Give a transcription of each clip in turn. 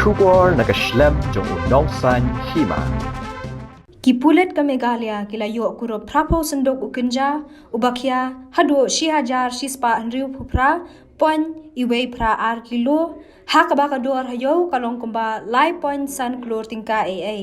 Shubor nakaslem jong unongsan hima. Kipulet ka Meghalaya kilayo kuro prapo sendok ukenja ubakia hado shihajar shispa andriu pupra pon iwe pra ar kilo hakabaka dor hayo kalong kumba lai pon san klor tingka aa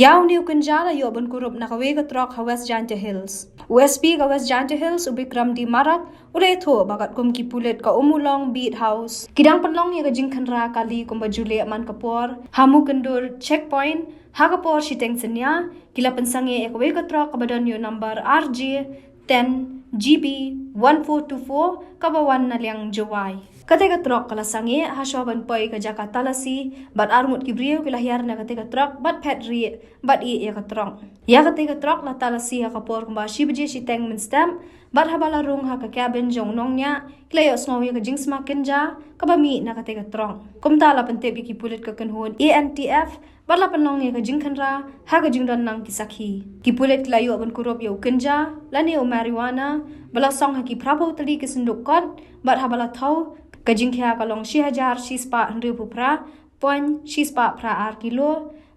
yaw ni ukenja la yo ban kurup nakawe ka trok ha West Janta Hills USP ka West Janta Hills ubikram di marak ule tho bagat kum kipulet ka umulong beat house kidang panlong ya ka jingkhanra kali kumba jule man kapor hamu kendur checkpoint Hagapor shiteng senya kila pensange ekwe katra kabadan yo number RJ 10 GB 1424 kabawan na liang jawai. Kate katrok kala sange haswaban poi ka Jakarta lasi bat armut kibriyo kila hiar na kate katrok bat petri bat I ya katrok. Ya kate katrok la talasi hakapor kumba shibje shiteng minstam bat habala rung ha ka cabin jong nongnya kila yo snow ya ka jings makinja kabami na kate katrok. Kumta la pentep ikipulit ka kanhun ANTF Barla penlong ya ka jingkhanra ha ka jingdan nang kisakhi kipulet layo ban kurup yo kenja lani o marijuana bala song ha ki prabo tali ki sunduk kot bar ha bala thau ka jingkhya ka long 6000 shispa hndru pupra pon shispa pra ar kilo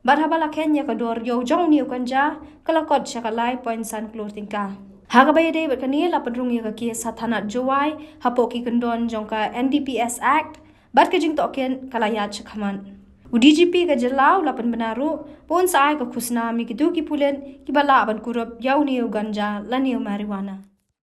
bar ha bala kenya ka dor yo jong ni kenja kala kot shakalai pon san klor tingka Hagabay day bat kanil la padrung ya ka ki sathanat jowai hapo ki kendon jong ka NDPS Act bat ka jing token kalayat chakhaman UDGP ka jalaw lapan benaru pon saay ka khusna mi kitu ki pulen ki bala ban kurup yaw niyo ganja laniyo marijuana